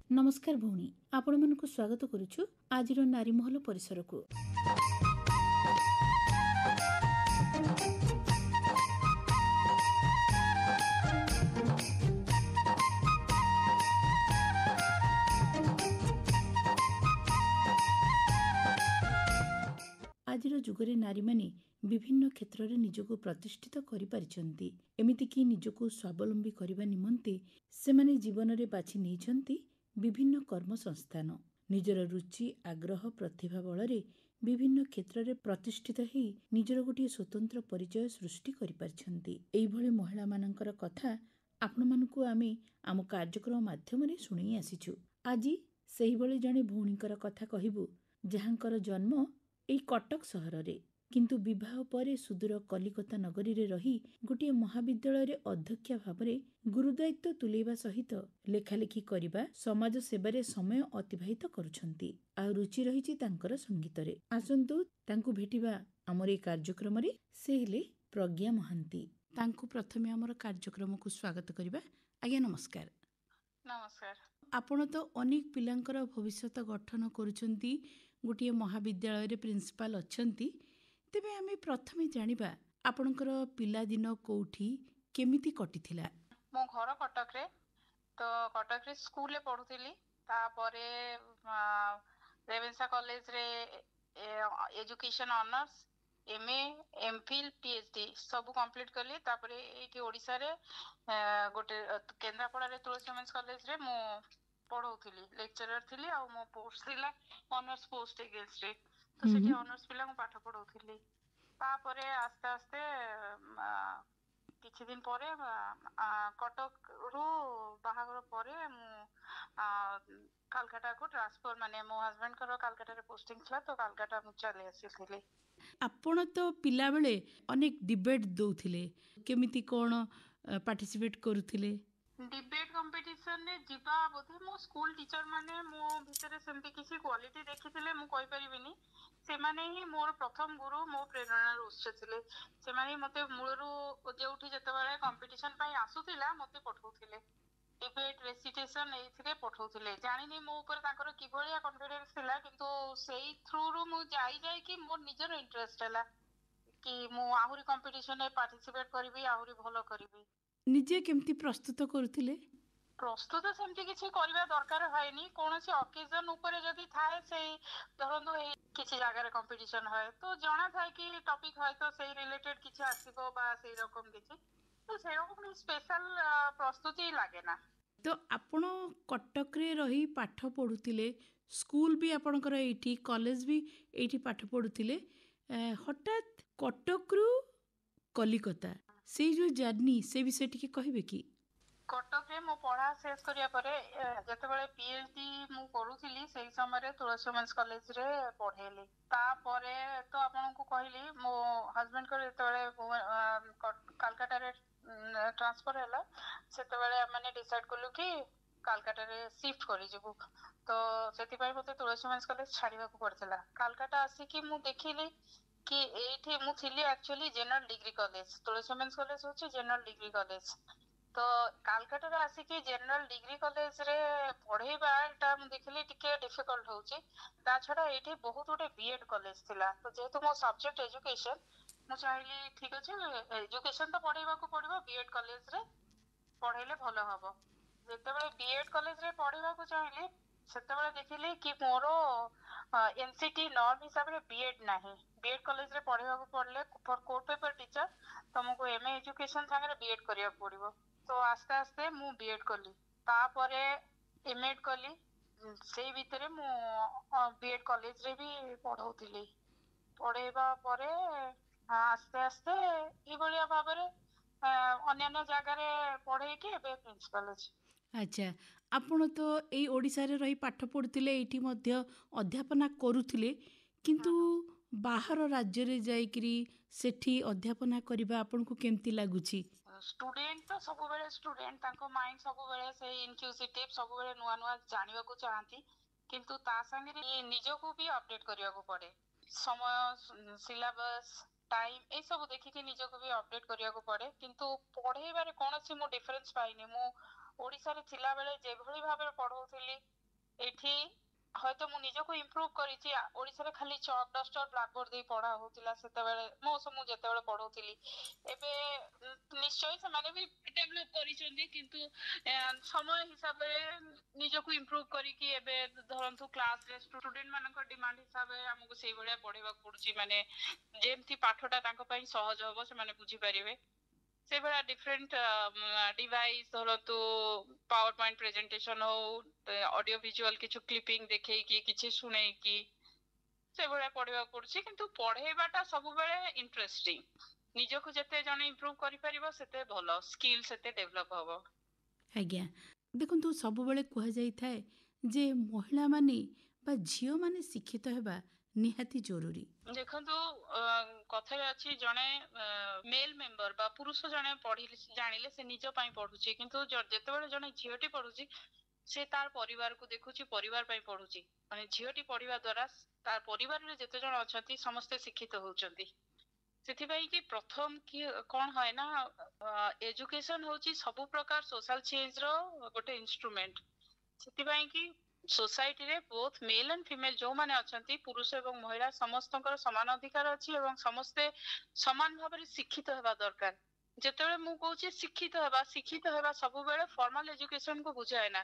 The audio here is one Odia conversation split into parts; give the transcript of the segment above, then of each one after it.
नमस्कार भौणी, आपण मानकु स्वागत करुछु आजिर नारीमहल परिसरकु। आजिर जुगरे नारी माने विभिन्न क्षेत्र में निजको प्रतिष्ठित करि पारिछन्ति। एमिति कि निजको स्वावलम्बी करबा निमन्ते सेमाने जीवन रे बाछि नेइछन्ति विभिन्न कर्म संस्थान। निजर रुचि आग्रह प्रतिभा बलरे विभिन्न क्षेत्र में प्रतिष्ठित ही निजर गोटे स्वतंत्र परिचय सृष्टि करि पारिछन्ति। एई भली महिला मानकर कथा आपण मानकु आमे आम कार्यक्रम माध्यम रे सुनै आसीछु। आजि सेही भली जणे भौणीकर कथा कहिबु जहाँकर जन्म एई कटक सहर रे, किंतु विवाह परे सुदूर कलिकता नगरी रे रही गोटे महाविद्यालय रे अध्यक्षा भावरे गुरुदायित्व तुलेबा सहित लेखालेखी करिबा समाज सेवारे समय अतिबाहित करुछन्ति। आ रुचि रहिछि तांकर संगीत रे। आसंतु तांकु भेटिबा हमर ए कार्यक्रम रे। से हेले प्रज्ञा महांती। तांकु प्रथमे हमर कार्यक्रम को स्वागत करिबा। आज्ञा नमस्कार। नमस्कार। आपण तो अनेक पिलांकर भविष्यत गठन करुछन्ति, गोटे महाविद्यालय रे प्रिंसिपाल अछन्ति। तेबे आमे प्रथमे जानिबा आपणकर पिला दिन कोठी केमिति कटिथिला? मो घर कटक रे, तो कटक रे स्कूल ले पढुथिली। तापरे रेवेन्सा कॉलेज रे education honours, MA, MPhil, PhD सब कंप्लीट करली। तापरे एठी ओडिसा रे गोटे केंद्रापड़ा रे तुलसी वुमेन्स कॉलेज रे मो पढौथिली, लेक्चरर थिली। आ मो पोस्ट थिला ऑनर्स पोस्ट एगेंस्ट रे, तो सेठी ऑनर्स पिला मो पाठ पढौथिली। तापरे आस्ते आस्ते किछि दिन परे कटक रु बाहागर परे मु कालकाटा को ट्रांसफर, माने मो हस्बैंड करो कालकाटा रे पोस्टिंग थला, तो कालकाटा मु चले आसीथिली। आपण तो पिला बेले अनेक डिबेट दउथिले, केमिति कोन पार्टिसिपेट करूथिले? डिबेट कंपटीशन ने जिबा बोधे मो स्कूल टीचर माने मो भितरे सेमती किसी क्वालिटी देखिथिले मु कहि परिबिनी। से माने ही मोर प्रथम गुरु, मो प्रेरणार उत्स थिले। से माने मते मूलरू जेउठी जेतेबाळे कंपटीशन पई आसुथिला मते पठौथिले, डिबेट रेसिटेशन एथिरे पठौथिले। जानिनी मो ऊपर ताकर कि भलिया कॉन्फिडेंस थिला, किंतु सेही थ्रू रु मु जाई कि मोर निजर इंटरेस्ट हला कि मु आहुरी कंपटीशन ए पार्टिसिपेट करबी, आहुरी भलो करबी। निजे केमती प्रस्तुत करूथिले? प्रस्तुत सेमती किछि करबा दरकार होयनी। कोनोसी ओकेजन ऊपर जदी थाए, सेही धरंदो हे किछि जागा रे कंपटीशन होय, तो जणा थाए कि टॉपिक होय तो सेही रिलेटेड किछि आसीबो बा सेही रकम किछि, तो सेही रकम स्पेशल प्रस्तुति लागे ना। तो आपण कटक रे रही पाठ पढुथिले, स्कूल भी आपणकर एठी, कॉलेज भी एठी पाठ पढुथिले। हठात कटक रु कलिकता से जो जर्नी से विषय टिके कहबे कि? कटक रे मो पढ़ा शेष करिया परे जतेबेले पीएचडी मु करूथिली, सेही समय रे तुलसी वुमेन्स कॉलेज रे पढेली। ता परे तो आपन को कहली मो हस्बैंड को जतेबेले कलकत्ता रे ट्रांसफर हैला, सेतेबेले माने डिसाइड करलु कि कलकत्ता रे शिफ्ट करि जेबु। तो सेति पई मते तुलसी वुमेन्स कॉलेज छाड़ीबा को पड़थिला। कलकत्ता आसी कि मु देखिली कि एठी मु थिली एक्चुअली जनरल डिग्री कॉलेज, तुलसी वुमेन्स कॉलेज होची जनरल डिग्री कॉलेज। तो कलकत्ता रे आसी कि जनरल डिग्री कॉलेज रे पढेबा ता मु देखिली टिके डिफिकल्ट होची। ता छडा एठी बहुत गोटे बीएड कॉलेज थिला, तो जेहेतु मो सब्जेक्ट एजुकेशन, मु चाहली ठीक अछि एजुकेशन तो पढेबा को पड़िबो, बीएड कॉलेज रे पढेले भलो हबो। जेतेबेले बीएड कॉलेज रे पढेबा को चाहली, सेतेबेले देखिली कि मोरो एनसीटी नॉर्म हिसाब रे बीएड नाही। बीएड कॉलेज रे पढेबा को पड़ले फॉर कोर पेपर टीचर तुमको एमए एजुकेशन संगे बीएड करिया पड़िबो। तो आस्ते आस्ते मु बीएड कली, तापरे एमएड कली। सेही भितरे मु बीएड कॉलेज रे भी पढौथिली। पढेबा परे आस्ते आस्ते ई बलिया भाबरे अन्य जगह रे पढे कि एबे प्रिंसिपल अछि। अच्छा, आपण तो एई ओडिसा रे रही पाठ पढुथिले, एठी मध्य अध्यापना करूथिले, କିନ୍ତୁ ବାହାର ରାଜ୍ୟରେ ଯାଇକିରି ସେଠି ଅଧ୍ୟାପନା କରିବା ଆପଣଙ୍କୁ କେମିତି ଲାଗୁଛି? ଷ୍ଟୁଡେଣ୍ଟ ତ ସବୁବେଳେ ଷ୍ଟୁଡେଣ୍ଟ, ତାଙ୍କ ମାଇଣ୍ଡ ସବୁବେଳେ ସେଇ ଇନକ୍ୟୁଜିଟିଭ, ସବୁବେଳେ ନୂଆ ନୂଆ ଜାଣିବାକୁ ଚାହାନ୍ତି, କିନ୍ତୁ ତା ସାଙ୍ଗରେ ନିଜକୁ ବି ଅପଡେଟ କରିବାକୁ ପଡେ। ସମୟ, ସିଲାବସ୍, ଟାଇମ ଏସବୁ ଦେଖିକି ନିଜକୁ ବି ଅପଡେଟ କରିବାକୁ ପଡେ। କିନ୍ତୁ ପଢେଇବାରେ କୌଣସି ମୁଁ ଡିଫରେନ୍ସ ପାଇନି। ମୁଁ ଓଡିଶାରେ ଥିଲାବେଳେ ଯେଭଳି ଭାବରେ ପଢଉଥିଲି, ଏଠି ହয়তো ମୁଁ ନିଜକୁ ଇମ୍ପ୍ରୁଭ କରିଛି। ଓଡିଶାରେ ଖାଲି ଚକ୍ ଡଷ୍ଟର ବ୍ଲାକବୋର୍ଡ ଦେଇ ପଢା ହଉଥିଲା ସେତେବେଳେ, ମୁଁ ଯେତେବେଳେ ପଢଉଥିଲି। ଏବେ ନିଶ୍ଚୟ ସେମାନେ ବି ଡେଭଲପ କରିଛନ୍ତି, କିନ୍ତୁ ସମୟ ହିସାବରେ ନିଜକୁ ଇମ୍ପ୍ରୁଭ କରିକି ଏବେ ଧରନ୍ତୁ କ୍ଲାସରେ ଷ୍ଟୁଡେଣ୍ଟ ମାନଙ୍କ ଡିମାଣ୍ଡ ହିସାବରେ ଆମକୁ ସେଇଭଳିଆ ପଢେଇବାକୁ ପଡୁଛି, ମାନେ ଯେମିତି ପାଠଟା ତାଙ୍କ ପାଇଁ ସହଜ ହବ, ସେମାନେ ବୁଝିପାରିବେ ସେଇଭଳିଆ ଡିଫରେଣ୍ଟ ଡିଭାଇସ୍, ଧରନ୍ତୁ ପାୱାର ପଏଣ୍ଟ ପ୍ରେଜେଣ୍ଟେସନ ହଉ, ଅଡିଓ ଭିଜୁଆଲ କିଛି କ୍ଲିପିଂ ଦେଖେଇକି କିଛି ଶୁଣେଇକି ସେଇଭଳିଆ ପଢେଇବାକୁ ପଡୁଛି। କିନ୍ତୁ ପଢେଇବାଟା ସବୁବେଳେ ଇଣ୍ଟରେଷ୍ଟିଂ। ନିଜକୁ ଯେତେ ଜଣେ ଇମ୍ପ୍ରୁଭ କରିପାରିବ ସେତେ ଭଲ, ସ୍କିଲ୍ ସେତେ ଡେଭଲପ ହବ। ଆଜ୍ଞା, ଦେଖନ୍ତୁ ସବୁବେଳେ କୁହାଯାଇଥାଏ ଯେ ମହିଳାମାନେ ବା ଝିଅମାନେ ଶିକ୍ଷିତ ହେବା ନିହାତି ଜରୁରୀ। ଦେଖନ୍ତୁ କଥାରେ ଅଛି, ଜଣେ ମେଲ୍ ମେମ୍ବର ବା ପୁରୁଷ ଜଣେ ପଢିଲେ ଜାଣିଲେ ସେ ନିଜ ପାଇଁ ପଢୁଛି, କିନ୍ତୁ ଯେତେବେଳେ ଜଣେ ଝିଅଟି ପଢୁଛି ସେ ତାର ପରିବାରକୁ ଦେଖୁଛି, ପରିବାର ପାଇଁ ପଢୁଛି। ମାନେ ଝିଅଟି ପଢିବା ଦ୍ଵାରା ତାର ପରିବାରରେ ଯେତେ ଜଣ ଅଛନ୍ତି ସମସ୍ତେ ଶିକ୍ଷିତ ହଉଛନ୍ତି। ସେଥିପାଇଁ କି ପ୍ରଥମ କି କଣ ହୁଏ ନା, ଏଜୁକେସନ ହଉଛି ସବୁ ପ୍ରକାର ସୋଶାଲ ଚେଞ୍ଜ ର ଗୋଟେ ଇନଷ୍ଟ୍ରୁମେଣ୍ଟ। ସେଥିପାଇଁ କି ସୋସାଇଟିରେ ବୋଥ ମେଲ୍ ଆଣ୍ଡ ଫିମେଲ ଯୋଉମାନେ ଅଛନ୍ତି, ପୁରୁଷ ଏବଂ ମହିଳା ସମସ୍ତଙ୍କର ସମାନ ଅଧିକାର ଅଛି ଏବଂ ସମସ୍ତେ ସମାନ ଭାବରେ ଶିକ୍ଷିତ ହେବା ଦରକାର। ଯେତେବେଳେ ମୁଁ କହୁଛି ଶିକ୍ଷିତ ହେବା ସବୁବେଳେ ଫର୍ମାଲ ଏଜୁକେସନ କୁ ବୁଝାଏ ନା।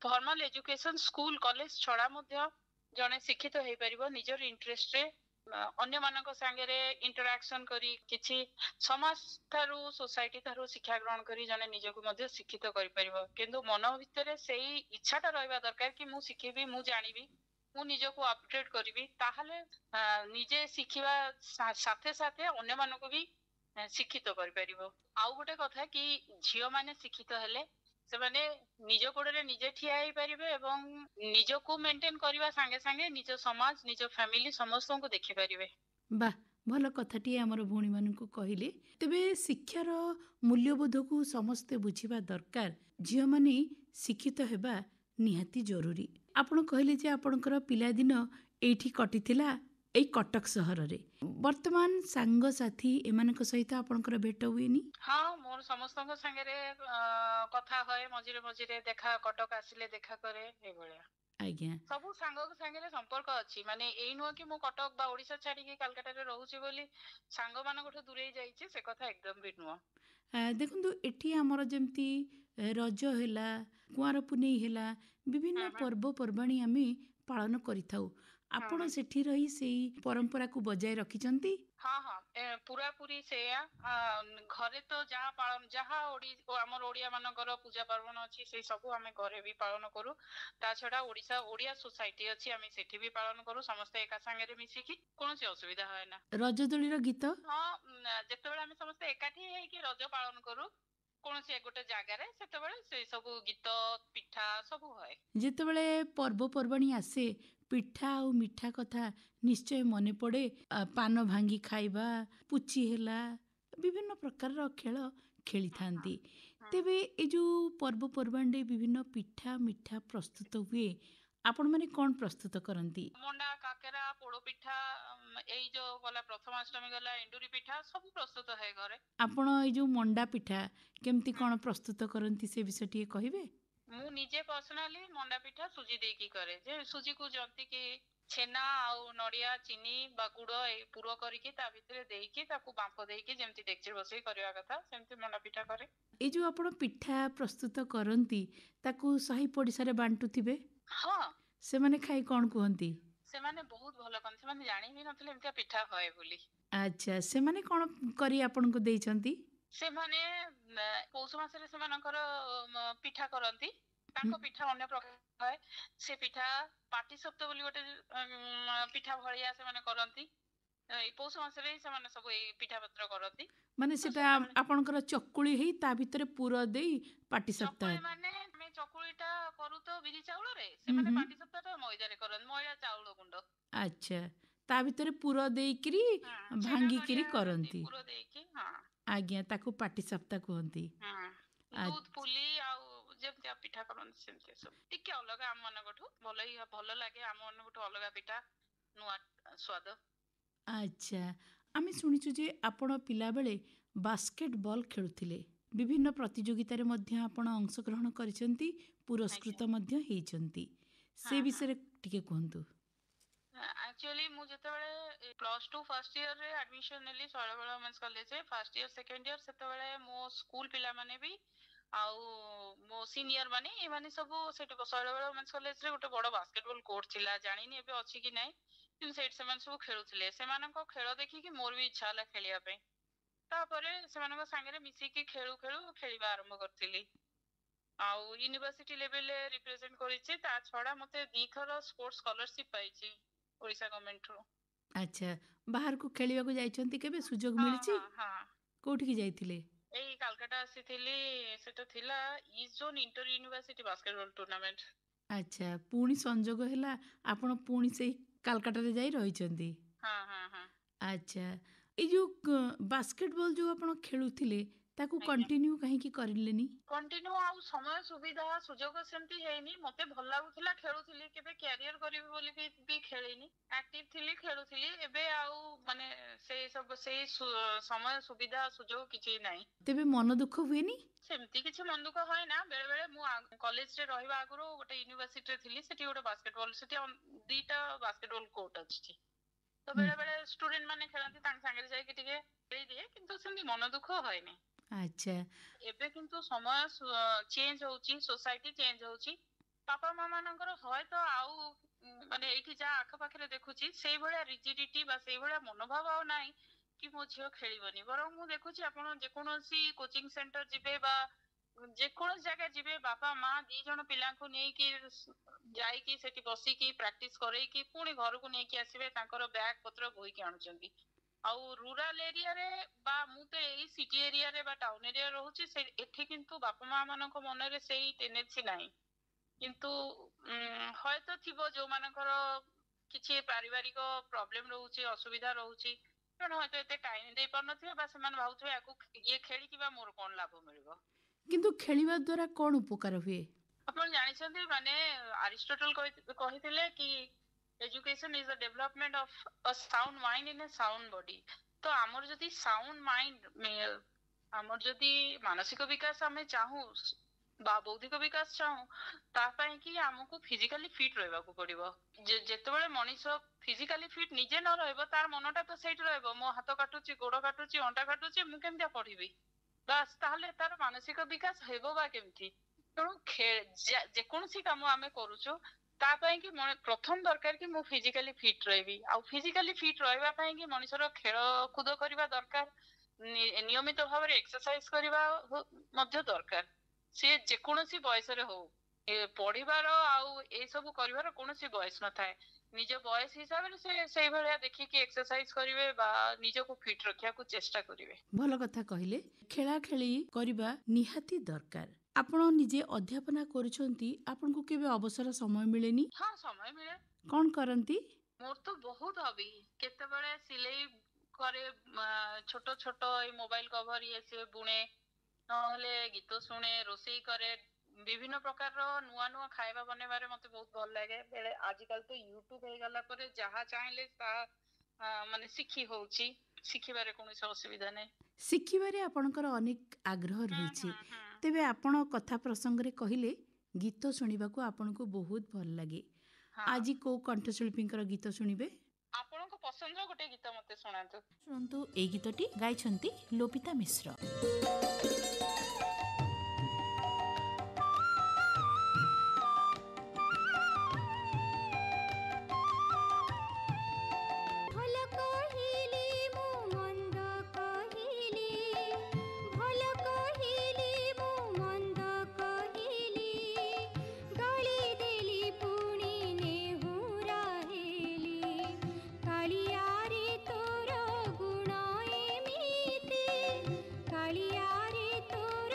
ଫର୍ମାଲ ଏଜୁକେସନ ସ୍କୁଲ କଲେଜ ଛଡା ମଧ୍ୟ ଜଣେ ଶିକ୍ଷିତ ହେଇପାରିବ ନିଜର ଇଣ୍ଟରେଷ୍ଟରେ, ଅନ୍ୟମାନଙ୍କ ସାଙ୍ଗରେ ଇଣ୍ଟରାକ୍ସନ କରି, କିଛି ସମାଜ ଠାରୁ ସୋସାଇଟି ଠାରୁ ଶିକ୍ଷା ଗ୍ରହଣ କରି ଜଣେ ନିଜକୁ ମଧ୍ୟ ଶିକ୍ଷିତ କରିପାରିବ। କିନ୍ତୁ ମନ ଭିତରେ ସେଇ ଇଚ୍ଛାଟା ରହିବା ଦରକାର କି ମୁଁ ଶିଖିବି, ମୁଁ ଜାଣିବି, ମୁଁ ନିଜକୁ ଅପଡେଟ କରିବି। ତାହେଲେ ନିଜେ ଶିଖିବା ସାଥେ ସାଥେ ଅନ୍ୟମାନଙ୍କୁ ବି ଶିକ୍ଷିତ କରିପାରିବ। ଆଉ ଗୋଟେ କଥା କି ଝିଅ ମାନେ ଶିକ୍ଷିତ ହେଲେ ସେମାନେ ନିଜ ଗୋଡରେ ନିଜେ ଠିଆ ହେଇପାରିବେ ଏବଂ ନିଜକୁ ମେଣ୍ଟେନ କରିବା ସାଙ୍ଗେ ସାଙ୍ଗେ ନିଜ ସମାଜ, ନିଜ ଫ୍ୟାମିଲି ସମସ୍ତଙ୍କୁ ଦେଖିପାରିବେ। ବାଃ, ଭଲ କଥାଟିଏ ଆମର ଭଉଣୀମାନଙ୍କୁ କହିଲେ। ତେବେ ଶିକ୍ଷାର ମୂଲ୍ୟବୋଧକୁ ସମସ୍ତେ ବୁଝିବା ଦରକାର। ଝିଅମାନେ ଶିକ୍ଷିତ ହେବା ନିହାତି ଜରୁରୀ। ଆପଣ କହିଲେ ଯେ ଆପଣଙ୍କର ପିଲାଦିନ ଏଇଠି କଟିଥିଲା, ଏଇ କଟକ ସହରରେ। ବର୍ତ୍ତମାନ ସାଙ୍ଗସାଥି ଏମାନଙ୍କ ସହିତ ଆପଣଙ୍କର ଭେଟ ହୁଏନି? ହଁ, ମୋର ସମସ୍ତଙ୍କ ସାଙ୍ଗରେ କଥା ହୁଏ, ମଝିରେ ମଝିରେ କଟକ ଆସିଲେ ଦେଖା କରେ, ଏଇଭଳିଆ। ଆଜ୍ଞା, ସବୁ ସାଙ୍ଗଙ୍କ ସାଙ୍ଗରେ ସମ୍ପର୍କ ଅଛି। ମାନେ ଏଇ ନୁହଁ କି ମୁଁ କଟକ ବା ଓଡିଶା ଛାଡିକି କାଲକାଟାରେ ରହୁଛି ବୋଲି ସାଙ୍ଗମାନଙ୍କଠୁ ଦୂରେଇ ଯାଇଛି, ସେ କଥା ଏକଦମ ବି ନୁହଁ। ଦେଖନ୍ତୁ ଏଠି ଆମର ଯେମିତି ରଜ ହେଲା, କୁଆଁର ପୁନେଇ ହେଲା, ବିଭିନ୍ନ ପର୍ବପର୍ବାଣି ଆମେ ପାଳନ କରିଥାଉ। ଆପଣ ସେଠି ରହି ସେଇ ପରମ୍ପରାକୁ ବଜାୟ ରଖିଛନ୍ତି? ହଁ ହଁ, ପୁରାପୁରି ସେଇଆ। ଘରେ ତ ଯାହା ଆମର ଓଡିଆ ମାନଙ୍କର ପୂଜା ପାର୍ବଣ ଅଛି ସେଇ ସବୁ ଆମେ ଘରେ ବି ପାଳନ କରୁ। ତା ଛଡା ଓଡିଆ ସୋସାଇଟି ଅଛି, ଆମେ ସେଠି ବି ପାଳନ କରୁ ସମସ୍ତେ ଏକା ସାଙ୍ଗରେ ମିଶିକି, କୌଣସି ଅସୁବିଧା ହୁଏ ନା। ରଜଦୋଳିର ଗୀତ? ହଁ, ଯେତେବେଳେ ଆମେ ସମସ୍ତେ ଏକାଠି ହେଇକି ରଜ ପାଳନ କରୁ କୌଣସି ଗୋଟେ ଜାଗାରେ, ସେତେବେଳେ ସେଇ ସବୁ ଗୀତ, ପିଠା ସବୁ ହୁଏ। ଯେତେବେଳେ ପର୍ବପର୍ବାଣି ଆସେ, ପିଠା ଆଉ ମିଠା କଥା ନିଶ୍ଚୟ ମନେ ପଡ଼େ। ପାନ ଭାଙ୍ଗି ଖାଇବା, ପୁଚି ହେଲା, ବିଭିନ୍ନ ପ୍ରକାରର ଖେଳ ଖେଳିଥାନ୍ତି। ତେବେ ଏ ଯେଉଁ ପର୍ବପର୍ବାଣିରେ ବିଭିନ୍ନ ପିଠା ମିଠା ପ୍ରସ୍ତୁତ ହୁଏ, ଆପଣମାନେ କ'ଣ ପ୍ରସ୍ତୁତ କରନ୍ତି? ମଣ୍ଡା, କାକେରା, ପୋଡ ପିଠା, ଏଇ ଯୋଉ ଗଲା ପ୍ରଥମାଷ୍ଟମୀ ଗଲା, ଏଣ୍ଡୁରି ପିଠା ସବୁ ପ୍ରସ୍ତୁତ ହୁଏ ଘରେ। ଆପଣ ଏଇ ଯେଉଁ ମଣ୍ଡା ପିଠା କେମିତି କ'ଣ ପ୍ରସ୍ତୁତ କରନ୍ତି ସେ ବିଷୟ ଟିକେ କହିବେ? ମୁଁ ନିଜେ ପର୍ସନାଲି ମଣ୍ଡା ପିଠା ସୁଜି ଦେଇକି କରେ। ଯେ ସୁଜିକୁ ଜନ୍ତିକି ଛେନା ଆଉ ନଡିଆ, ଚିନି ବା ଗୁଡ ଏଇ ପୁର କରିକି ତା ଭିତରେ ଦେଇକି ତାକୁ ବାମ୍ଫ ଦେଇକି ଯେମିତି ଡେକ୍ଚି ବସେଇ କରିବା କଥା ସେମିତି ମଣ୍ଡା ପିଠା କରେ। ଏଇ ଯେଉଁ ଆପଣ ପିଠା ପ୍ରସ୍ତୁତ କରନ୍ତି, ତାକୁ ସାହି ପଡ଼ିଶାରେ ବାଣ୍ଟୁଥିବେ? ହଁ, ସେମାନେ ଖାଇ କ'ଣ କୁହନ୍ତି? ସେମାନେ ବହୁତ ଭଲ କହନ୍ତି। ସେମାନେ ଜାଣି ବି ନଥିଲେ ଏମିତିଆ ପିଠା ହୁଏ ବୋଲି। ଆଚ୍ଛା, ସେମାନେ କ'ଣ କରି ଆପଣଙ୍କୁ ଦେଇଛନ୍ତି? ସେମାନେ ପୌଷ ମାସରେ ସେମାନଙ୍କର ପିଠା କରନ୍ତି। ହୁଁ, ତାଙ୍କ ପିଠା ଅନ୍ୟ ପ୍ରକାର ଥାଏ। ସେ ପିଠା ପାଟିସପ୍ତ ବୋଲି ଗୋଟେ ପିଠା ଭଳିଆ ସେମାନେ କରନ୍ତି। ଏଇ ପୌଷ ମାସରେ ହିଁ ସେମାନେ ସବୁ ଏଇ ପିଠା ପତ୍ର କରନ୍ତି। ମାନେ ତ ସେଟା ସେତେବେଳେ ଆପଣଙ୍କର ଚକୁଳି ହେଇ ତା ଭିତରେ ପୁର ଦେଇ ପାଟିସାପ୍ତା। ଚକୁଳି ମାନେ ଆମେ ଚକୁଳିଟା କରୁ ତ ବିରି ଚାଉଳରେ, ହୁଁ ସେମାନେ ହୁଁ, ପାଟିସାପ୍ତାଟା ମଇଦାରେ କରନ୍ତି, ମଇଦା ଚାଉଳ ଗୁଣ୍ଡ। ଆଚ୍ଛା, ତା ଭିତରେ ପୁର ଦେଇକିରି ଭାଙ୍ଗିକିରି କରନ୍ତି। ପୁର ଦେଇକି ହଁ ଆଜ୍ଞା, ତାକୁ ପାଟି ସାପ୍ତା କୁହନ୍ତି। ଦୁଧ ପୁଲି ଆଉ ଯେମିତି ପିଠା କରନ୍ତି ସେମିତି ସବୁ ଟିକେ ଅଲଗା ଆମ ମାନଙ୍କଠୁ ଭଲ ଲାଗେ, ଆମ ମାନଙ୍କଠୁ ଅଲଗା ପିଠା, ନୂଆ ସ୍ୱାଦ। ଆଚ୍ଛା, ଆମେ ଶୁଣିଛୁ ଯେ ଆପଣ ପିଲାବେଳେ ବାସ୍କେଟବଲ୍ ଖେଳୁଥିଲେ, ବିଭିନ୍ନ ପ୍ରତିଯୋଗିତାରେ ମଧ୍ୟ ଆପଣ ଅଂଶଗ୍ରହଣ କରିଛନ୍ତି, ପୁରସ୍କୃତ ମଧ୍ୟ ହେଇଛନ୍ତି, ସେ ବିଷୟରେ ଟିକେ କୁହନ୍ତୁ। ଆକ୍ଚୁଆଲି ମୁଁ ଯେତେବେଳେ +2 ଫାର୍ଷ୍ଟ ଇୟରରେ ଆଡମିସନ ନେଲି ଶୈଳବାଳା ଓମେନ୍ସ କଲେଜରେ, ଫାର୍ଷ୍ଟ ଇୟର ସେକେଣ୍ଡ ଇୟର, ସେତେବେଳେ ମୋ ସ୍କୁଲ ପିଲାମାନେ ବି ଆଉ ମୋ ସିନିୟର ମାନେ ଏମାନେ ସବୁ ସେଠି ଶୈଳବାଳା ଓମେନ୍ସ କଲେଜରେ ଗୋଟେ ବଡ ବାସ୍କେଟବଲ କୋର୍ଟ ଥିଲା, ଜାଣିନି ଏବେ ଅଛି କି ନାହିଁ, କିନ୍ତୁ ସେଇଠି ସେମାନେ ସବୁ ଖେଳୁଥିଲେ। ସେମାନଙ୍କ ଖେଳ ଦେଖିକି ମୋର ବି ଇଚ୍ଛା ହେଲା ଖେଳିବା ପାଇଁ। ତାପରେ ସେମାନଙ୍କ ସାଙ୍ଗରେ ମିଶିକି ଖେଳିବା ଆରମ୍ଭ କରିଥିଲି। ଆଉ ୟୁନିଭର୍ସିଟି ଲେଭେଲରେ ରିପ୍ରେଜେଣ୍ଟ କରିଛି। ତା ଛଡା ମତେ 2 ଥର ସ୍ପୋର୍ଟସ ସ୍କଲାରସିପ ପାଇଛି ଓଡ଼ିଶା ଗଭର୍ଣ୍ଣମେଣ୍ଟରୁ। ଆଚ୍ଛା, ବାହାରକୁ ଖେଳିବାକୁ ଯାଇଛନ୍ତି କେବେ? ସୁଯୋଗ ମିଳିଛି? କୋଉଠିକି ଯାଇଥିଲେ? ଏଇ କାଲକାଟା ଆସିଥିଲି, ସେଟା ଥିଲା ଇଷ୍ଟ zone inter university basketball tournament. ଆଚ୍ଛା, ପୁଣି ସଂଯୋଗ ହେଲା ଆପଣ ପୁଣି ସେଇ କାଲକାଟାରେ ଯାଇ ରହିଛନ୍ତି। ଆଚ୍ଛା, ଏଇ ଯୋଉ ବାସ୍କେଟବଲ ଯୋଉ ଆପଣ ଖେଳୁଥିଲେ ତାକୁ କଣ୍ଟିନ୍ୟୁ କାହିଁକି କରିଲେନି? କଣ୍ଟିନ୍ୟୁ ଆଉ ସମୟ ସୁବିଧା ସୁଯୋଗ ସେମିତି ହେଇନି। ମତେ ଭଲ ଲାଗୁଥିଲା, ଖେଳୁଥିଲି, କେବେ କ୍ୟାରିୟର କରିବି ବୋଲି ବି ଖେଳିନି। ଆକ୍ଟିଭ ଥିଲି, ଖେଳୁଥିଲି। ଏବେ ଆଉ ମାନେ ସେଇ ସମୟ ସୁବିଧା ସୁଯୋଗ କିଛି ନାହିଁ। ତେବେ ମନ ଦୁଃଖ ହୁଏନି? ସେମିତି କିଛି ମନ ଦୁଃଖ ହୁଏ ନା। ବେଳେ ବେଳେ ମୁଁ କଲେଜରେ ରହିବା ଆଗରୁ ଗୋଟେ ୟୁନିଭର୍ସିଟିରେ ଥିଲି, ସେଠି ଗୋଟେ ବାସ୍କେଟବଲ, ସେଠି 2ଟା ବାସ୍କେଟବଲ କୋର୍ଟ ଅଛି, ତ ବେଳେ ବେଳେ ଷ୍ଟୁଡେଣ୍ଟ ମାନେ ଖେଳନ୍ତି, ତାଙ୍କ ସାଙ୍ଗରେ ଯାଇକି ଟିକେ ଖେଳିଦିଏ, କିନ୍ତୁ ସେମିତି ମନ ଦୁଃଖ ହଏନି। ଆଚ୍ଛା, ଏବେ କିନ୍ତୁ ସମୟ ଚେଞ୍ଜ ହଉଛି, ସୋସାଇଟି ଚେଞ୍ଜ ହଉଛି। ବାପା ମା ମାନଙ୍କର ହୟତ ଆଉ ମାନେ ଏଇଠି ଯାହା ଆଖପାଖରେ ଦେଖୁଛି ସେଇଭଳିଆ ରିଜିଡିଟି ବା ସେଇଭଳିଆ ମନୋଭାବ ଆଉ ନାହିଁ କି ମୋ ଝିଅ ଖେଳିବନି। ବରଂ ମୁଁ ଦେଖୁଛି ଆପଣ ଯେକୌଣସି କୋଚିଂ ସେଣ୍ଟର ଯିବେ ବା ଯେକୌଣସି ଜାଗା ଯିବେ, ବାପା ମା 2 ଜଣ ପିଲାଙ୍କୁ ନେଇକି ଯାଇକି ସେଠି ବସିକି ପ୍ରାକ୍ଟିସ କରେଇକି ପୁଣି ଘରକୁ ନେଇକି ଆସିବେ, ତାଙ୍କର ବ୍ୟାଗ ପତ୍ର ବୋହିକି ଆଣୁଛନ୍ତି। ଆଉ ରୁରାଲ ଏରିଆରେ ବା ମୁଁ ତ ଏଇ ସିଟି ଏରିଆରେ ବା ଟାଉନ ଏରିଆରେ ରହୁଛି, ଏଠି କିନ୍ତୁ ବାପା ମା ମାନଙ୍କ ମନରେ ସେଇ ଟେଣ୍ଡେନ୍ସି ନାହିଁ। କିନ୍ତୁ ହୟତ ଥିବ ଯୋଉମାନଙ୍କର କିଛି ପାରିବାରିକ ପ୍ରୋବ୍ଲେମ ରହୁଛି, ଅସୁବିଧା ରହୁଛି, ତେଣୁ ହୟତ ଏତେ ଟାଇମ ଦେଇ ପାରୁନଥିବେ ବା ସେମାନେ ଭାବୁଥିବେ ଆକୁ ଇଏ ଖେଳିକି ବା ମୋର କଣ ଲାଭ ମିଳିବ। କିନ୍ତୁ ଖେଳିବା ଦ୍ୱାରା କଣ ଉପକାର ହୁଏ? ଆପଣ ଜାଣିଛନ୍ତି, ମାନେ ଆରିଷ୍ଟଟଲ କହିଥିଲେ କି education is the development of ଅ ସାଉଣ୍ଡ ମାଇଣ୍ଡ ଇନ ଏ ସାଉଣ୍ଡ ବଡି। ତ ଆମର ଯଦି ସାଉଣ୍ଡ ମାଇଣ୍ଡ, ଆମର ଯଦି ମାନସିକ ବିକାଶ ଆମେ ଚାହୁଁ ବା ବୌଦ୍ଧିକ ବିକାଶ ଚାହୁଁ, ତା ପାଇଁ କି ଆମକୁ ଫିଜିକାଲି ଫିଟ୍ ରହିବାକୁ ପଡିବ। ଯେତେବେଳେ ମଣିଷ ଫିଜିକାଲି ଫିଟ୍ ନିଜେ ନ ରହିବ, ତାର ମନଟା ତ ସେଇଠି ରହିବ, ମୋ ହାତ କାଟୁଛି, ଗୋଡ କାଟୁଛି, ଅଣ୍ଟା କାଟୁଛି, ମୁଁ କେମିତି ପଢିବି? ବାସ୍, ତାହେଲେ ତାର ମାନସିକ ବିକାଶ ହେବ ବା କେମିତି? ତେଣୁ ଯେକୌଣସି କାମ ଆମେ କରୁଛୁ, ତା ପାଇଁ କି ପ୍ରଥମ ଦରକାର କି ମୁଁ ଫିଜିକାଲି ଫିଟ୍ ରହିବି। ଆଉ ଫିଜିକାଲି ଫିଟ୍ ରହିବା ପାଇଁ କି ମଣିଷର ଖେଳକୁଦ କରିବା ଦରକାର, ନିୟମିତ ଭାବରେ ଏକ୍ସରସାଇଜ କରିବା ମଧ୍ୟ ଦରକାର। ସେ ଯେକୌଣସି ବୟସରେ ହଉ, ପଢିବାର ଆଉ ଏଇ ସବୁ କରିବାର କୌଣସି ବୟସ ନଥାଏ। ନିଜ ବୟସ ହିସାବରେ ସେ ସେଇଭଳିଆ ଦେଖିକି ଏକ୍ସରସାଇଜ କରିବେ ବା ନିଜକୁ ଫିଟ୍ ରଖିବାକୁ ଚେଷ୍ଟା କରିବେ। ଭଲ କଥା କହିଲେ, ଖେଳା ଖେଳି କରିବା ନିହାତି ଦରକାର। ଆପଣ ନିଜେ ଅଧ୍ୟାପନା କରୁଛନ୍ତି, ଆପଣଙ୍କୁ କେବେ ଅବସର ସମୟ ମିଳେନି? ହଁ, ସମୟ ମିଳେ। କଣ କରନ୍ତି? ମୋର ତ ବହୁତ ହବି। କେତେବେଳେ ସିଲେଇ କରେ, ଛୋଟ ଛୋଟ ଏଇ ମୋବାଇଲ କଭର ଇଏ ସିଏ ବୁଣେ, ନହେଲେ ଗୀତ ଶୁଣେ, ରୋଷେଇ କରେ। ବିଭିନ୍ନ ପ୍ରକାରର ନୂଆ ନୂଆ ଖାଇବା ବନେଇବାରେ ମତେ ବହୁତ ଭଲ ଲାଗେ। ଆଜିକାଲି ତ ୟୁଟ୍ୟୁବ ହେଇଗଲା ପରେ ଯାହା ଚାହିଁଲେ ତାହା ମାନେ ଶିଖି ହଉଛି, ଶିଖିବାରେ କୌଣସି ଅସୁବିଧା ନାହିଁ। ଶିଖିବାରେ ଆପଣଙ୍କର ଅନେକ ଆଗ୍ରହ ରହିଛି। ତେବେ ଆପଣ କଥା ପ୍ରସଙ୍ଗରେ କହିଲେ ଗୀତ ଶୁଣିବାକୁ ଆପଣଙ୍କୁ ବହୁତ ଭଲ ଲାଗେ। ଆଜି କୋଉ କଣ୍ଠଶିଳ୍ପୀଙ୍କର ଗୀତ ଶୁଣିବେ? ଆପଣଙ୍କ ପସନ୍ଦର ଗୋଟେ ଗୀତ ମତେ ଶୁଣାନ୍ତୁ। ଶୁଣନ୍ତୁ, ଏଇ ଗୀତଟି ଗାଇଛନ୍ତି ଲୋପିତା ମିଶ୍ର। କାଳିଆରେ ତୋର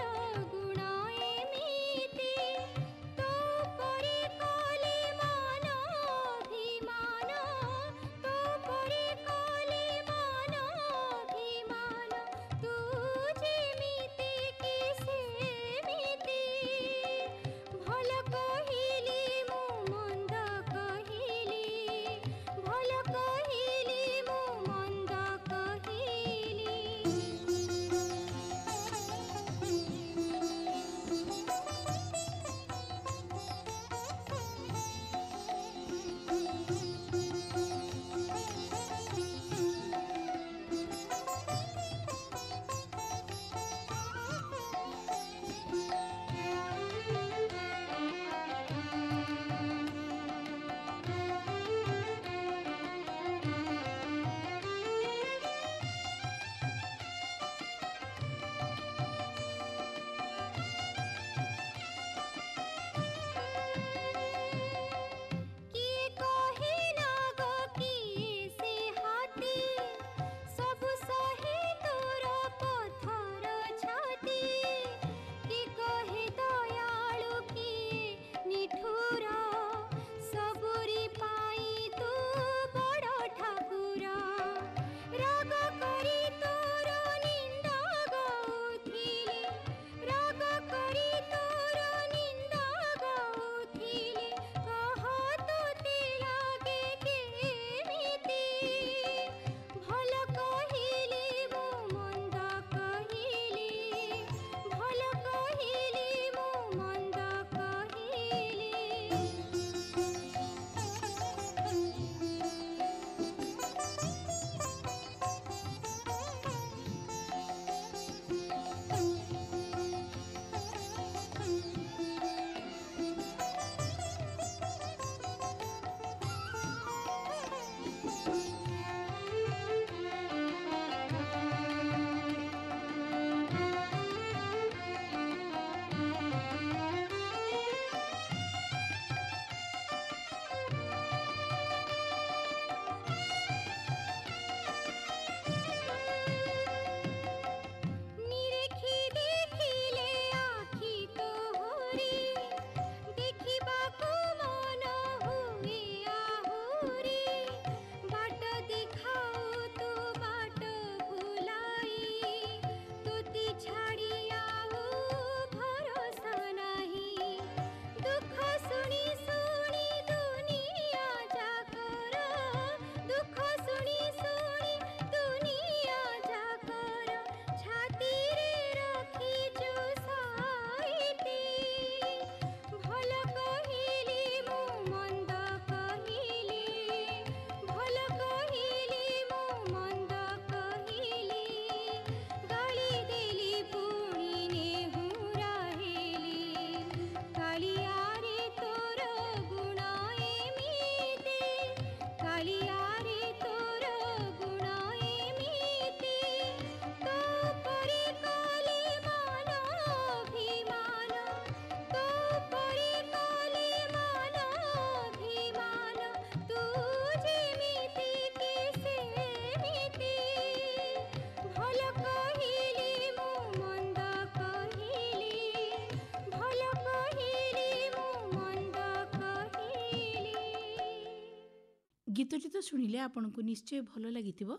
गीतटी तो शुणिले आपनको निश्चय भल लागिथिबो।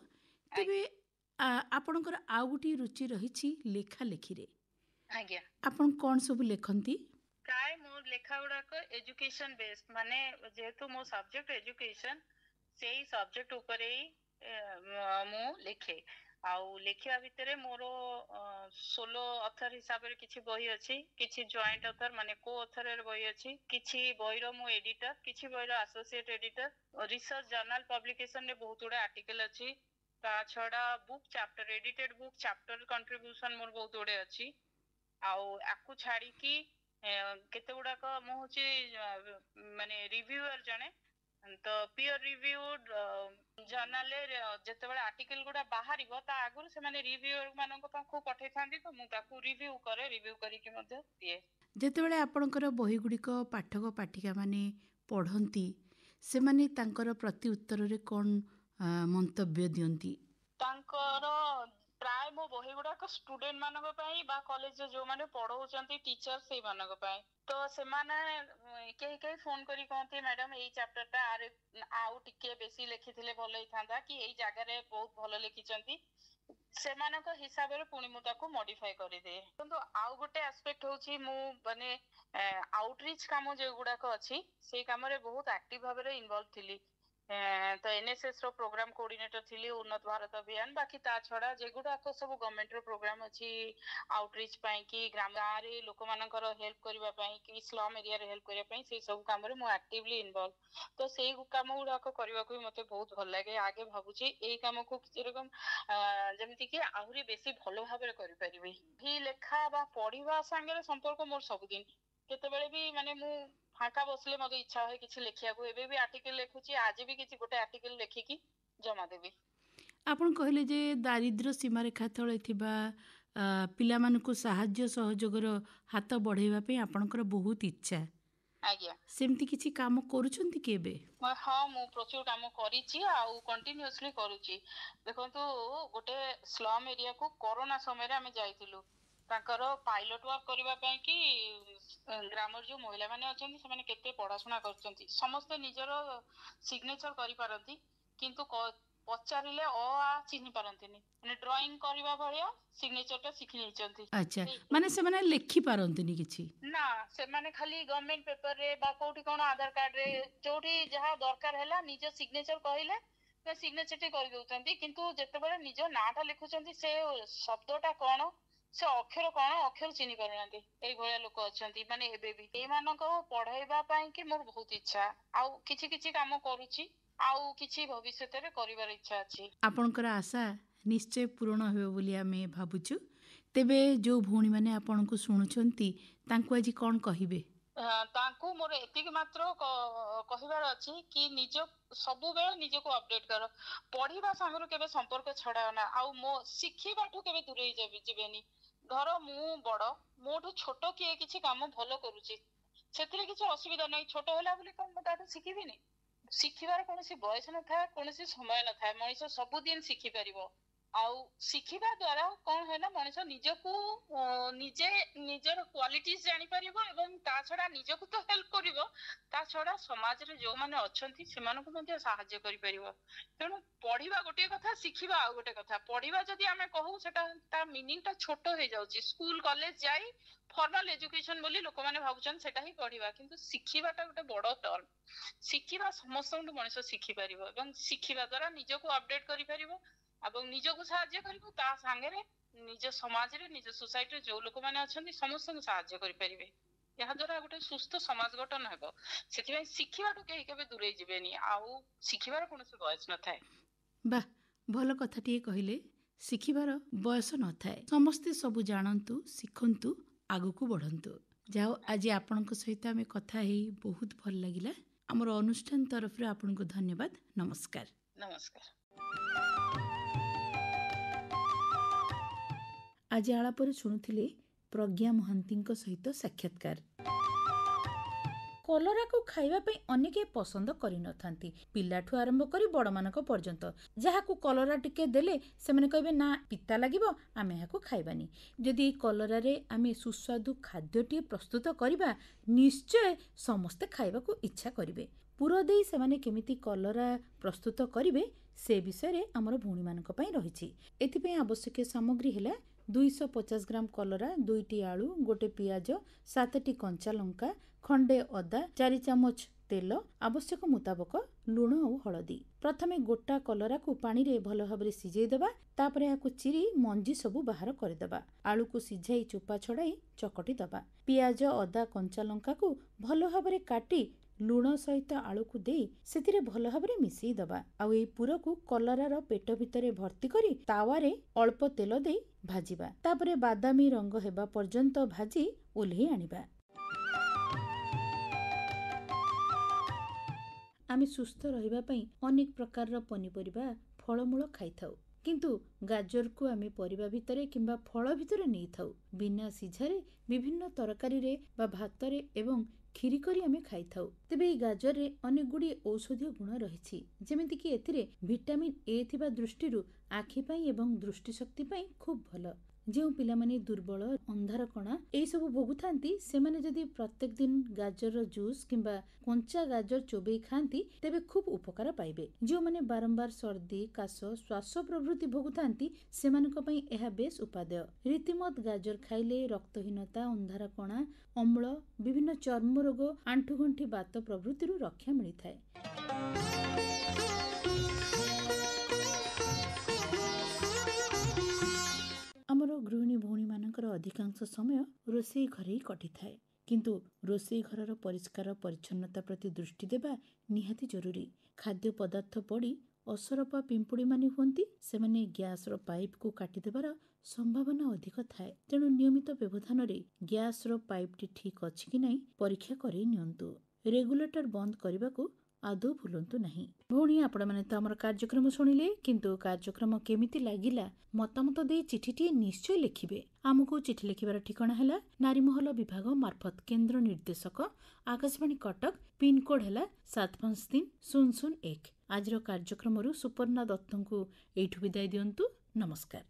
तेबे आपणकर आउ गोटे रुचि रही लेखा लेखिरे। आज्ञा आपण कौन सब लेखंती? प्राय मो लेखा गुड़ाक एजुकेशन बेस्ड माने जेहेतु मो सब्जेक्ट एजुकेशन से सब्जेक्ट ऊपर ही मु लिखे आउ लिखिया भितर मोर सोलो ऑथर हिसाब रे किछि बही अछि, किछि जॉइंट ऑथर माने को ऑथर रे बही अछि, किछि बही रो मु एडिटर, किछि बही रो associate editor, research journal publication रे बहुत गुडा आर्टिकल अछि। ता छडा book chapter edited book chapter contribution मोर बहुत गुडे अछि। आउ आकु छाड़ी की केते गुडाक मु होची माने रिव्यूअर जने तो पीयर रिव्यूड जर्नल जेते बेले आर्टिकल गुडा बाहरिबो ता आगुर से माने रिव्यूअर मानको पाखु पठै थांदी तो मु ताकु रिव्यू करे, रिव्यू करी कि मध्ये दिए। जेतेबेले आपणकर बही गुड़िक पाठक पाठिका माने पढ़ंती से माने तांकर प्रति उत्तर रे कोन मंतव्य दियंती? तांकर प्राय मो बही गुड़ाक स्टूडेंट मानक पई बा कॉलेज जो माने पढ़ौचंती टीचर से मानक पई तो से माने केही केही फोन करी कहती मैडम एई चैप्टर ता आउ टिके बेसी लिखिथिले भलो हिथांदा कि एई जगह रे बहुत भलो लिखिचंती से मानक हिसाब रे पुनी मु ताको मॉडिफाई करि दे। किंतु आउ गोटे एस्पेक्ट होची मु माने आउटरीच काम जे गुड़ाक अछि से काम रे बहुत एक्टिव भाबे रे इन्वॉल्व थिली। तो एनएसएस रो प्रोग्राम कोऑर्डिनेटर थिली उन्नत भारत अभियान बाकी ता छडा जे गुडाक सब गवर्नमेंट रो प्रोग्राम अछि आउटरीच पई कि ग्राम गारे लोक मानकर हेल्प करबा पई कि स्लम एरिया रे हेल्प करबा पई से सब काम रे मु एक्टिवली इन्वॉल्व तो सेही काम गुडाक करबा को मते बहुत भल लागे। आगे भाबुची एई काम को किछि रकम जेमिति कि आहुरी बेसी भलो भाबे रे करि परिबे। ही लेखा बा पढिबा संगे रे संपर्क मोर सब दिन केतेबेले भी माने मु फाका बसले मते इच्छा होय किछि लेखिया को एबे भी आर्टिकल लेखुची आज भी किछि गोटे आर्टिकल लेखिकी जमा देबी। आपण कहले जे दारिद्र्य सीमा रेखा तळे थिबा पिलामानकु साहाय्य सहयोगर हाथ बढ़ाइबा पे आपणकर बहुत इच्छा। आज्ञा सेमती किछि काम करूछंती के बे? हाँ मु प्रचुर काम करिछि आउ कंटिन्यूअसली करूछि। देखंतु गोटे स्लम एरिया को कोरोना समय रे हमें जाइथिलु तांकर पायलट वर्क करबा पई कि ग्रामर जो महिला माने अछंती से माने केते पढाशुना करछंती समस्त निजर सिग्नेचर करि पारंती किंतु पचारिले अ आ चिन्हि पारंतीनी माने ड्राइंग करबा भलिया सिग्नेचर टा सिखि निचंती। अच्छा माने से माने लिखि पारंतीनी किछि ना से माने खाली गवर्नमेंट पेपर रे बा कोठी कोन आधार कार्ड रे जोठी जहा दरकार हैला निज सिग्नेचर कहिले से सिग्नेचर टे करि दोचंती किंतु जेतेबेले निज नाटा लिखुचंती से शब्दटा कोन से अक्षर कोन अक्षर चिन्हि पारनांती एई भलिया लोक अछंती माने एबे भी ए मानको पढाइबा पई कि मोर बहुत इच्छा आउ किछि किछि काम करूची आउ किछि भविष्यत रे करिवार इच्छा अछि। आपणकर आशा निश्चय पूर्ण होबो बोली आमे भाबुछु। तेबे जो भौणी माने आपनको सुनुचंती तांको आज कोन कहिबे? तांको मोर एतिक मात्र कहिबार अछि कि निज सबु बेले निज को अपडेट करो पढिबा संगरो केबे संपर्क छडाओ ना आउ मो सिखिबाठु केबे दूरे जिबेनी। धर मु बड़ मोठु छोट किए किछि काम भलो करूची सेतिरे किछि असुविधा नै छोट होला बोली कोन ताठु सिखिबिनी शिखिबार कोनोसी बयस न था कोनोसी समय न था मनुष्य सब दिन शिखि परिबो आउ शिखिबा द्वारा कोन है ना मनुष्य निजको निजे निजर क्वालिटीज जानि परिबो एवं ता छडा निजको तो हेल्प करिवो ता छडा समाज रे जो माने अछंती सेमानको मध्ये सहाय्य करि परिबो। तेनु पढिबा गोटे कथा शिखिबा आ गोटे कथा पढिबा जदी आमे कहू सेटा ता मीनिंग ता छोटो हे जाउची स्कूल कॉलेज जाई फॉर्मल एजुकेशन बोली लोक माने भाबुचन सेटा ही पढिबा किंतु शिखिबाटा गोटे बड़ टर्म शिखिबा समस्त मनुष्य शिखि परिबो एवं शिखिबा द्वारा निजको अपडेट करि परिबो एवं निजको सहाय्य करिबो ता संगे रे निज समाज रे निज सोसाइटी रे जो लोक माने अछंती समस्त सहाय्य करि परिबे यहाँ द्वारा गोटे सुस्थ समाज गठन हेबो सेति शिखिबाटु केही केबे दूरे जिबेनी आउ शिखिबार कोनोसी बयस न थाए। बा भल कथाटिए कहिले शिखिबार बयस न थाए समस्ते सबु जानंतु शिखंतु आगुकु बढ़ंतु। जाओ आज आपनक सहित आमे कथा हेई बहुत भल लागिला। हमर अनुष्ठान तरफ रे आपनको धन्यवाद। नमस्कार। नमस्कार। आज आलापर शुणुथिले प्रज्ञा महांतीଙ୍କ सहित साक्षात्कार। कलरा को खाइबा पई अनेके पसंद करि नथांती पिल्लाठु आरंभ करी बड़ मानक पर्यंत जहाकू कलरा टिके देले से माने कहबे ना पिता लागिबो आमे हाकू खाइबानी। जदि कलरा रे आमे सुस्वादु खाद्यटी प्रस्तुत करिबा निश्चय समस्ते खाइबा को इच्छा करिवे। ପୁର ଦେଇ ସେମାନେ କେମିତି କଲରା ପ୍ରସ୍ତୁତ କରିବେ ସେ ବିଷୟରେ ଆମର ଭଉଣୀମାନଙ୍କ ପାଇଁ ରହିଛି। ଏଥିପାଇଁ ଆବଶ୍ୟକୀୟ ସାମଗ୍ରୀ ହେଲା 250 ଗ୍ରାମ କଲରା, 2ଟି ଆଳୁ, 1 ପିଆଜ, 7ଟି କଞ୍ଚା ଲଙ୍କା, ଖଣ୍ଡେ ଅଦା, 4 ଚାମଚ ତେଲ, ଆବଶ୍ୟକ ମୁତାବକ ଲୁଣ ଆଉ ହଳଦୀ। ପ୍ରଥମେ ଗୋଟା କଲରାକୁ ପାଣିରେ ଭଲ ଭାବରେ ସିଝେଇ ଦେବା, ତାପରେ ଏହାକୁ ଚିରି ମଞ୍ଜି ସବୁ ବାହାର କରିଦେବା। ଆଳୁକୁ ସିଝାଇ ଚୋପା ଛଡ଼ାଇ ଚକଟି ଦେବା। ପିଆଜ, ଅଦା, କଞ୍ଚା ଲଙ୍କାକୁ ଭଲ ଭାବରେ କାଟି ଲୁଣ ସହିତ ଆଳୁକୁ ଦେଇ ସେଥିରେ ଭଲ ଭାବରେ ମିଶେଇ ଦେବା। ଆଉ ଏହି ପୁରକୁ କଲରାର ପେଟ ଭିତରେ ଭର୍ତ୍ତି କରି ତାୱାରେ ଅଳ୍ପ ତେଲ ଦେଇ ଭାଜିବା। ତାପରେ ବାଦାମୀ ରଙ୍ଗ ହେବା ପର୍ଯ୍ୟନ୍ତ ଭାଜି ଓହ୍ଲେଇ ଆଣିବା। ଆମେ ସୁସ୍ଥ ରହିବା ପାଇଁ ଅନେକ ପ୍ରକାରର ପନିପରିବା, ଫଳମୂଳ ଖାଇଥାଉ, କିନ୍ତୁ ଗାଜରକୁ ଆମେ ପରିବା ଭିତରେ କିମ୍ବା ଫଳ ଭିତରେ ନେଇଥାଉ। ବିନା ସିଝାରେ ବିଭିନ୍ନ ତରକାରୀରେ ବା ଭାତରେ ଏବଂ କ୍ଷୀରି କରି ଆମେ ଖାଇଥାଉ। ତେବେ ଏହି ଗାଜରରେ ଅନେକ ଗୁଡ଼ିଏ ଔଷଧୀୟ ଗୁଣ ରହିଛି, ଯେମିତିକି ଏଥିରେ ଭିଟାମିନ୍ ଏ ଥିବା ଦୃଷ୍ଟିରୁ ଆଖି ପାଇଁ ଏବଂ ଦୃଷ୍ଟିଶକ୍ତି ପାଇଁ ଖୁବ୍ ଭଲ। ଯେଉଁ ପିଲାମାନେ ଦୁର୍ବଳ, ଅନ୍ଧାର କଣା ଏହିସବୁ ଭୋଗୁଥାନ୍ତି, ସେମାନେ ଯଦି ପ୍ରତ୍ୟେକ ଦିନ ଗାଜରର ଜୁସ୍ କିମ୍ବା କଞ୍ଚା ଗାଜର ଚୋବେଇ ଖାଆନ୍ତି ତେବେ ଖୁବ୍ ଉପକାର ପାଇବେ। ଯେଉଁମାନେ ବାରମ୍ବାର ସର୍ଦ୍ଦି, କାଶ, ଶ୍ୱାସ ପ୍ରଭୃତି ଭୋଗୁଥାନ୍ତି ସେମାନଙ୍କ ପାଇଁ ଏହା ବେଶ୍ ଉପାଦେୟ। ରୀତିମତ ଗାଜର ଖାଇଲେ ରକ୍ତହୀନତା, ଅନ୍ଧାର କଣା, ଅମ୍ଳ, ବିଭିନ୍ନ ଚର୍ମ ରୋଗ, ଆଣ୍ଠୁଗଣ୍ଠି ବାତ ପ୍ରଭୃତିରୁ ରକ୍ଷା ମିଳିଥାଏ। ଆମର ଗୃହିଣୀ ଭଉଣୀମାନଙ୍କର ଅଧିକାଂଶ ସମୟ ରୋଷେଇ ଘରେ ହିଁ କଟିଥାଏ, କିନ୍ତୁ ରୋଷେଇ ଘରର ପରିଷ୍କାର ପରିଚ୍ଛନ୍ନତା ପ୍ରତି ଦୃଷ୍ଟି ଦେବା ନିହାତି ଜରୁରୀ। ଖାଦ୍ୟ ପଦାର୍ଥ ପଡ଼ି ଅସରପା ପିମ୍ପୁଡ଼ିମାନେ ହୁଅନ୍ତି, ସେମାନେ ଗ୍ୟାସର ପାଇପକୁ କାଟିଦେବାର ସମ୍ଭାବନା ଅଧିକ ଥାଏ। ତେଣୁ ନିୟମିତ ବ୍ୟବଧାନରେ ଗ୍ୟାସର ପାଇପଟି ଠିକ୍ ଅଛି କି ନାହିଁ ପରୀକ୍ଷା କରାଇ ନିଅନ୍ତୁ। ରେଗୁଲେଟର ବନ୍ଦ କରିବାକୁ ଆଦୌ ଭୁଲନ୍ତୁ ନାହିଁ। ଭଉଣୀ, ଆପଣମାନେ ତ ଆମର କାର୍ଯ୍ୟକ୍ରମ ଶୁଣିଲେ, କିନ୍ତୁ କାର୍ଯ୍ୟକ୍ରମ କେମିତି ଲାଗିଲା ମତାମତ ଦେଇ ଚିଠିଟିଏ ନିଶ୍ଚୟ ଲେଖିବେ। ଆମକୁ ଚିଠି ଲେଖିବାର ଠିକଣା ହେଲା ନାରୀମହଲ ବିଭାଗ ମାର୍ଫତ କେନ୍ଦ୍ର ନିର୍ଦ୍ଦେଶକ, ଆକାଶବାଣୀ କଟକ, ପିନକୋଡ ହେଲା 753001। ଆଜିର କାର୍ଯ୍ୟକ୍ରମରୁ ସୁପର୍ଣ୍ଣା ଦତ୍ତଙ୍କୁ ଏଇଠୁ ବିଦାୟ ଦିଅନ୍ତୁ। ନମସ୍କାର।